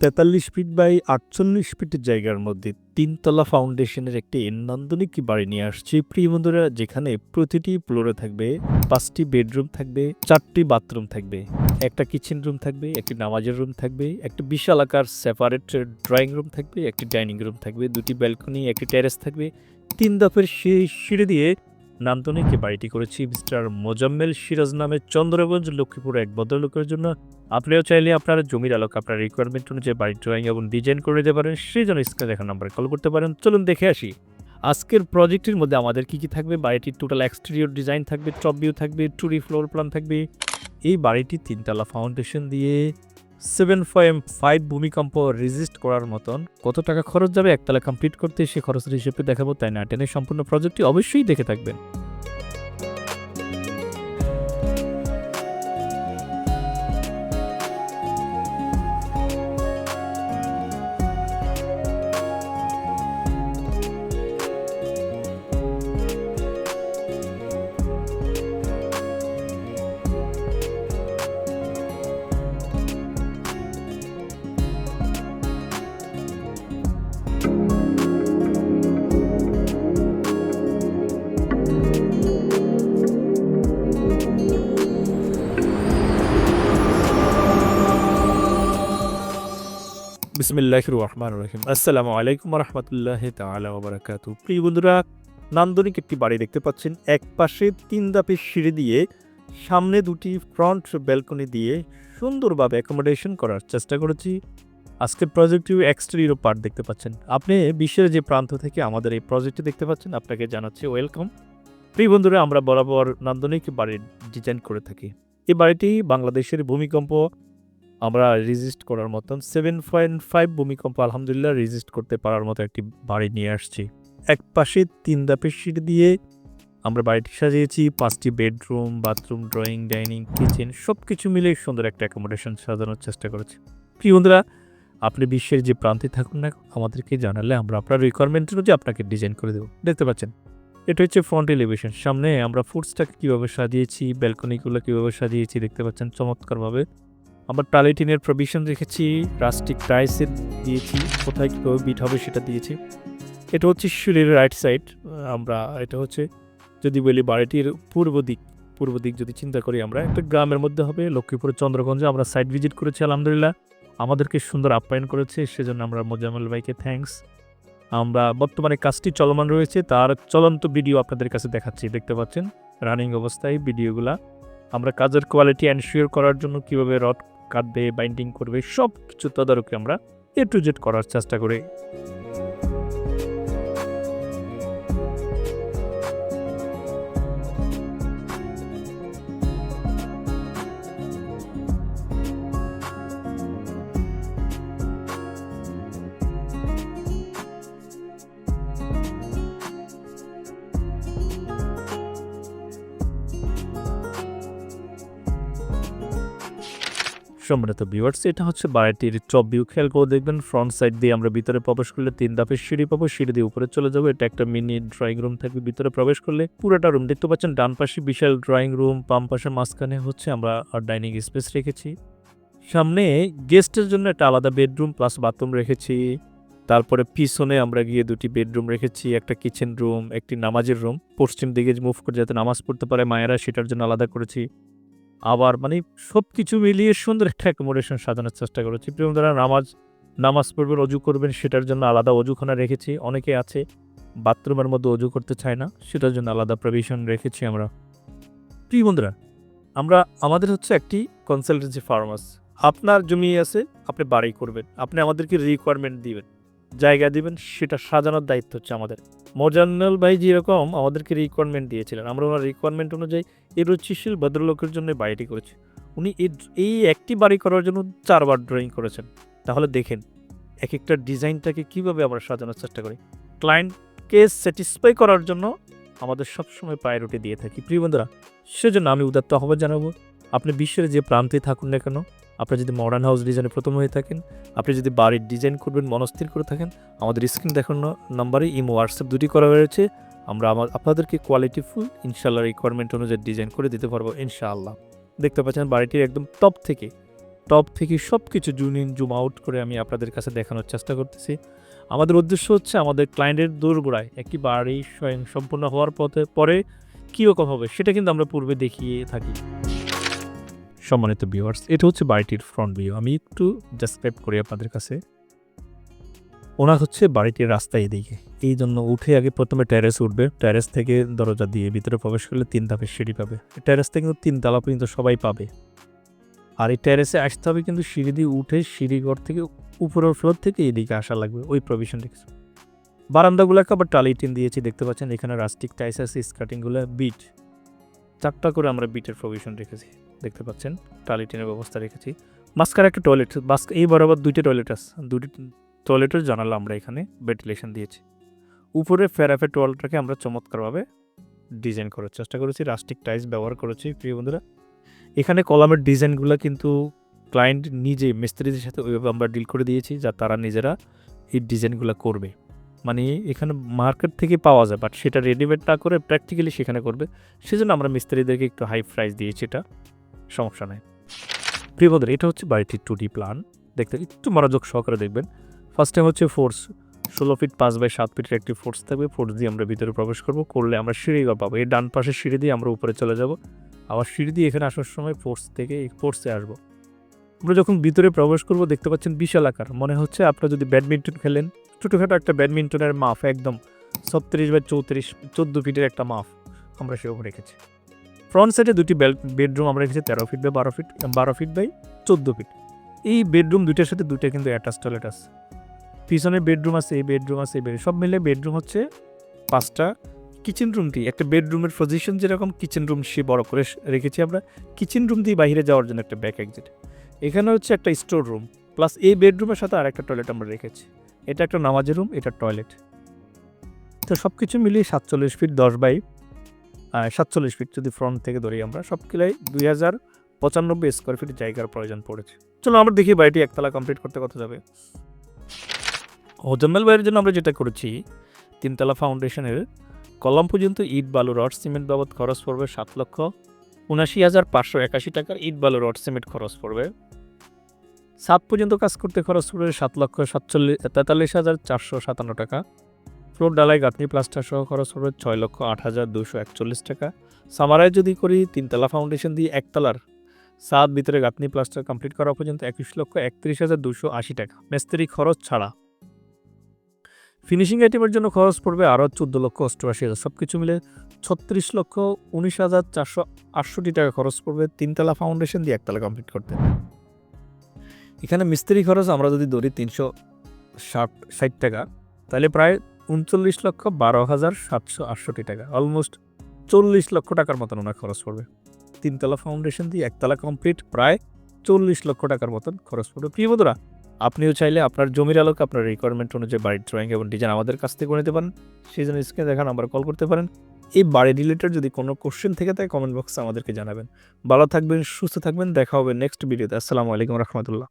৪৩ feet by ৪৮ ফিটের জায়গার মধ্যে ৩ তলা ফাউন্ডেশনের একটি নান্দনিক বাড়ি নিয়ে আসছি প্রিয় বন্ধুরা, যেখানে প্রতিটি ফ্লোরে থাকবে ৫টি বেডরুম থাকবে, ৪টি বাথরুম থাকবে, একটা কিচেন রুম থাকবে, একটি নামাজের রুম থাকবে, একটি বিশাল আকার সেপারেট ড্রয়িং রুম থাকবে, একটি ডাইনিং রুম থাকবে, ২টি ব্যালকনি, একটি টেরেস থাকবে। ৩ ধাপের সেই সিঁড়ি দিয়ে নান্দনিক বাড়িটি করেছি মিস্টার মোজাম্মেল সিরাজ নামে চন্দ্রগঞ্জ লক্ষ্মীপুর এক ভদ্রলোকের জন্য। আপনিও চাইলে আপনার জমির আলোক আপনার রিকোয়ারমেন্ট অনুযায়ী বাড়ির ড্রয়িং এবং ডিজাইন করে দিতে পারেন। সেই জন্য স্ক্রিনে দেখা নাম্বারে কল করতে পারেন। চলুন দেখে আসি আজকের প্রজেক্টের মধ্যে আমাদের কি থাকবে। বাড়িটির টোটাল এক্সটেরিয়র ডিজাইন থাকবে, টপ ভিউ থাকবে, 2D ফ্লোর প্ল্যান থাকবে। এই বাড়িটি 3 তলা ফাউন্ডেশন দিয়ে 7.5 ভূমিকম্প রেজিস্ট করার মতন কত টাকা খরচ যাবে একতলা কমপ্লিট করতে, সে খরচের হিসেবে দেখাবো। তাই না টেনে সম্পূর্ণ প্রজেক্টটি অবশ্যই দেখে থাকবেন। বিসমিল্লাহির রহমানির রহিম। আসসালামু আলাইকুম ওয়া রাহমাতুল্লাহি তাআলা ওয়া বারাকাতুহু। প্রিয় বন্ধুরা, নান্দনিক একটি বাড়ি দেখতে পাচ্ছেন। এক পাশে 3 ধাপের সিঁড়ি দিয়ে, সামনে 2টি ফ্রন্ট ব্যালকনি দিয়ে সুন্দরভাবে অ্যাকোমোডেশন করার চেষ্টা করেছি। আজকের প্রজেক্টটিও এক্সটেরিয়র পার্ট দেখতে পাচ্ছেন। আপনি বিশ্বের যে প্রান্ত থেকে আমাদের এই প্রজেক্টটি দেখতে পাচ্ছেন, আপনাকে জানাচ্ছি ওয়েলকাম। প্রিয় বন্ধুরা, আমরা বরাবর নান্দনিক বাড়ির ডিজাইন করে থাকি। এই বাড়িটি বাংলাদেশের ভূমিকম্প আমরা রেজিস্ট করার মতন 7.5 ভূমিকম্প আলহামদুলিল্লাহ রেজিস্ট করতে পারার মতো একটি বাড়ি নিয়ে আসছি। এক পাশে 3 ধাপের সিঁড়ি দিয়ে আমরা বাড়িটি সাজিয়েছি। 5টি bedroom, bathroom, drawing, dining, kitchen সব কিছু মিলে সুন্দর একটা অ্যাকোমোডেশন সাজানোর চেষ্টা করেছি। প্রিয় বন্ধুরা, আপনি বিশ্বের যে প্রান্তে থাকুন না, আমাদেরকে জানালে আমরা আপনার রিকোয়ারমেন্ট অনুযায়ী আপনাকে ডিজাইন করে দেবো। দেখতে পাচ্ছেন, এটা হচ্ছে ফ্রন্ট এলিভেশন। সামনে আমরা ফুডসটাকে কীভাবে সাজিয়েছি, ব্যালকনিগুলো কীভাবে সাজিয়েছি দেখতে পাচ্ছেন চমৎকারভাবে। আমরা টালিটিনের প্রভিশন রেখেছি, রাস্টিক টাইলসের দিয়েছি, কোথায় কীভাবে বিট হবে সেটা দিয়েছি। এটা হচ্ছে সিঁড়ির রাইট সাইড। আমরা এটা হচ্ছে যদি বলি বাড়িটির পূর্ব দিক যদি চিন্তা করি, আমরা একটা গ্রামের মধ্যে হবে লক্ষ্মীপুরের চন্দ্রগঞ্জে। আমরা সাইট ভিজিট করেছি আলহামদুলিল্লাহ, আমাদেরকে সুন্দর আপ্যায়ন করেছে, সেজন্য আমরা মোজাম্মেল ভাইকে থ্যাঙ্কস। আমরা বর্তমানে কাজটি চলমান রয়েছে, তার চলন্ত ভিডিও আপনাদের কাছে দেখাচ্ছি। দেখতে পাচ্ছেন রানিং অবস্থায় ভিডিওগুলা। আমরা কাজের কোয়ালিটি এনশিওর করার জন্য কীভাবে রড কাটবে, বাইন্ডিং করবে, সব কিছু তদারকি আমরা A to Z করার চেষ্টা করি। সম্মানিত ভিউয়ার্স, এটা হচ্ছে বাড়িটির টপ ভিউ। খেয়াল করে দেখবেন, ফ্রন্ট সাইড দিয়ে আমরা ভিতরে প্রবেশ করলে 3 ধাপের সিঁড়ি পাবো, সিঁড়ি দিয়ে উপরে চলে যাবো। এটা একটা মিনি ড্রয়িং রুম থাকবে। ভিতরে প্রবেশ করলে পুরোটা রুম দেখতে পাচ্ছেন। ডান পাশে বিশাল ড্রয়িং রুম, বাম পাশে মাঝখানে হচ্ছে আমরা ডাইনিং স্পেস রেখেছি। সামনে গেস্টের জন্য একটা আলাদা বেডরুম প্লাস বাথরুম রেখেছি। তারপরে পিছনে আমরা গিয়ে 2টি বেডরুম রেখেছি, একটা কিচেন রুম, একটি নামাজের রুম। পশ্চিম দিকে মুভ করে যাতে নামাজ পড়তে পারে মায়েরা, সেটার জন্য আলাদা করেছি। আবার সব কিছু মিলিয়ে সুন্দর একটা অ্যাকোমোডেশন সাজানোর চেষ্টা করেছি। প্রিয় বন্ধুরা, নামাজ পড়বেন, অজু করবেন, সেটার জন্য আলাদা অজুখানা রেখেছি। অনেকে আছে বাথরুমের মধ্যে অজু করতে চায় না, সেটার জন্য আলাদা প্রভিশন রেখেছি আমরা। প্রিয় বন্ধুরা, আমাদের হচ্ছে একটি কনসালটেন্সি ফার্ম আছে। আপনার জমি আছে, আপনি বাড়ি করবেন, আপনি আমাদেরকে রিকোয়ারমেন্ট দিবেন, জায়গা দিবেন, সেটা সাজানোর দায়িত্ব হচ্ছে আমাদের। মোজাম্মেল ভাই যেরকম আমাদেরকে রিকোয়ারমেন্ট দিয়েছিলেন, আমরা ওনার রিকোয়ারমেন্ট অনুযায়ী এই রুচিশীল ভদ্রলোকের জন্য বাড়িটি করেছি। উনি এই একটি বাড়ি করার জন্য 4বার ড্রয়িং করেছেন। তাহলে দেখেন এক একটা ডিজাইনটাকে কীভাবে আমরা সাজানোর চেষ্টা করি। ক্লায়েন্টকে স্যাটিসফাই করার জন্য আমাদের সবসময় প্রায়োরিটি দিয়ে থাকি। প্রিয় বন্ধুরা, সেজন্য আমি উদাত্ত আহ্বান জানাবো, আপনি বিশ্বের যে প্রান্তে থাকুন না কেন, আপনি যদি মডার্ন হাউস ডিজাইনে প্রথম হয়ে থাকেন, আপনি যদি বাড়ির ডিজাইন করবেন মনস্থির করে থাকেন, আমাদের স্ক্রিন দেখানো নাম্বারে ইমো হোয়াটসঅ্যাপ 2টি করা হয়েছে। আমরা আপনাদেরকে কোয়ালিটিফুল ইনশাআল্লাহ রিকোয়ারমেন্ট অনুযায়ী ডিজাইন করে দিতে পারবো ইনশাআল্লাহ। দেখতে পাচ্ছেন বাড়িটির একদম টপ থেকে টপ থেকে সব কিছু জুম আউট করে আমি আপনাদের কাছে দেখানোর চেষ্টা করতেছি। আমাদের উদ্দেশ্য হচ্ছে আমাদের ক্লায়েন্টের দোরগোড়ায় একটি বাড়ি সম্পূর্ণ হওয়ার পরে কীরকম হবে সেটা কিন্তু আমরা পূর্বে দেখিয়ে থাকি। সম্মানিত ভিউয়ার্স, এটা হচ্ছে বাড়িটির ফ্রন্ট ভিউ। আমি একটু ডেসক্রাইব করি আপনাদের কাছে। ওনার হচ্ছে বাড়িটির রাস্তা এদিকে, এই জন্য উঠে আগে প্রথমে ট্যারেস উঠবে। ট্যারেস থেকে দরজা দিয়ে ভিতরে প্রবেশ করলে 3 ধাপের সিঁড়ি পাবে। ট্যারেস থেকে কিন্তু 3 তলা পর্যন্ত সবাই পাবে। আর এই ট্যারেসে আসতে হবে কিন্তু সিঁড়ি দিয়ে উঠে সিঁড়িঘর থেকে উপরের ফ্লোর থেকে এদিকে আসা লাগবে, ওই প্রভিশন রেখেছে। বারান্দাগুলোকে আবার টালি টিন দিয়েছি, দেখতে পাচ্ছেন এখানে রাস্টিক টাইস আছে, স্কার্টিংগুলো বিট 4টা করে আমরা বিটের প্রভিশন রেখেছি, দেখতে পাচ্ছেন টালি টিনের ব্যবস্থা রেখেছি। মাঝখানে একটা টয়লেট, এই বরাবর 2টা টয়লেট আছে, 2টি টয়লেটের জানালা আমরা এখানে ভেন্টিলেশন দিয়েছি। উপরে ফেরাফেট ওয়ালটাকে আমরা চমৎকারভাবে ডিজাইন করার চেষ্টা করেছি, রাস্টিক টাইস ব্যবহার করেছি। প্রিয় বন্ধুরা, এখানে কলামের ডিজাইনগুলো কিন্তু ক্লায়েন্ট নিজে মিস্ত্রিদের সাথে ওইভাবে আমরা ডিল করে দিয়েছি, যা তারা নিজেরা এই ডিজাইনগুলো করবে। মানে এখানে মার্কেট থেকে পাওয়া যায়, বাট সেটা রেডিমেড না করে প্র্যাকটিক্যালি সেখানে করবে। সেজন্য আমরা মিস্ত্রিদেরকে একটু হাই প্রাইস দিয়েছি, এটা সমস্যা নেই। প্রিয় বন্ধুরা, এটা হচ্ছে বাড়িটির 2D প্ল্যান, দেখতে একটু মনোযোগ সহকারে দেখবেন। ফার্স্ট টাইম হচ্ছে ফোর্স 16 ফিট 5 বাই 7 ফিটের একটি ফোর্স থাকবে। ফোর্স দিয়ে আমরা ভিতরে প্রবেশ করলে আমরা সিঁড়িঘর পাবো। এই ডান পাশের সিঁড়ি দিয়ে আমরা উপরে চলে যাব, আবার সিঁড়ি দিয়ে এখানে আসার সময় ফোর্স থেকে এই ফোর্সে আসবো। আমরা যখন ভিতরে প্রবেশ করব দেখতে পাচ্ছেন বিশাল আকার, মনে হচ্ছে আপনারা যদি ব্যাডমিন্টন খেলেন, ছোটোখাটো একটা ব্যাডমিন্টনের মাপ, একদম 36 বাই 34 14 ফিটের একটা মাপ আমরা সেরকম রেখেছি। ফ্রন্ট সাইডে 2টি বেডরুম আমরা রেখেছি 13 feet by 12 feet by 14 feet. এই বেডরুম 2টার সাথে 2টা কিন্তু অ্যাটাচ টয়লেট আছে। পিছনে বেডরুম আছে, এই বেডরুম আছে, সব মিলে বেডরুম হচ্ছে 5টা। কিচেন রুমটি একটা বেডরুমের পজিশন যেরকম, কিচেন রুম সে বড় করে রেখেছি আমরা। কিচেন রুম দিয়ে বাইরে যাওয়ার জন্য একটা ব্যাক এক্সিট। এখানে হচ্ছে একটা স্টোর রুম, প্লাস এই বেডরুমের সাথে আরেকটা টয়লেট আমরা রেখেছি। এটা একটা নামাজের রুম, এটা টয়লেট। তো সব কিছু মিলিয়ে 47 ফিট 10 বাই 47 ফিট যদি ফ্রন্ট থেকে ধরি আমরা, সব কিলাই 2095 স্কোয়ার ফিট জায়গার প্রয়োজন পড়েছে। চলো আমরা দেখি বাড়িটি একতলা কমপ্লিট করতে কত যাবে। হোজাম্মেল বাড়ির জন্য আমরা যেটা করেছি, 3 তলা ফাউন্ডেশনের কলাম পর্যন্ত ইট বালু রড সিমেন্ট বাবদ খরচ পড়বে 7,79,581 টাকার ইট বালু রড সিমেন্ট খরচ পড়বে। ছাদ পর্যন্ত কাজ করতে খরচ পড়বে 7,43,457 টাকা। ফ্লোর ডালাই গাঁথনি প্লাস্টার সহ খরচ পড়বে 6,08,241 টাকা। সামারায় যদি করি 3 তলা ফাউন্ডেশন দিয়ে একতলার ছাদ ভিতরে গাঁথনি প্লাস্টার কমপ্লিট করা পর্যন্ত 21,31,280 টাকা মিস্ত্রি খরচ ছাড়া। ফিনিশিং আইটেমের জন্য খরচ পড়বে আরও 14,88,000, সব কিছু মিলে 36,19,468 টাকা খরচ পড়বে 3 তলা ফাউন্ডেশন দিয়ে একতলা কমপ্লিট করতে। এখানে মিস্ত্রি খরচ আমরা যদি ধরি 360 টাকা, তাহলে প্রায় 39,12,768 টাকা, অলমোস্ট 40 লক্ষ টাকার মতন ওনার খরচ পড়বে। 3 তলা ফাউন্ডেশন দিয়ে একতলা কমপ্লিট প্রায় 40 লক্ষ টাকার মতন খরচ পড়বে। প্রিয় বন্ধুরা, আপনিও চাইলে আপনার জমির আলোকে আপনার রিকোয়ারমেন্ট অনুযায়ী বাড়ির ড্রয়িং এবং ডিজাইন আমাদের কাছ থেকে নিতে পারেন। সেই জন্য স্ক্রিনে দেখা নাম্বারে কল করতে পারেন। এই বাড়ি রিলেটেড যদি কোনো কোশ্চেন থেকে থাকে কমেন্ট বক্সে আমাদেরকে জানাবেন। ভালো থাকবেন, সুস্থ থাকবেন, দেখা হবে নেক্সট ভিডিওতে। আসসালামু আলাইকুম রহমতুল্লাহ।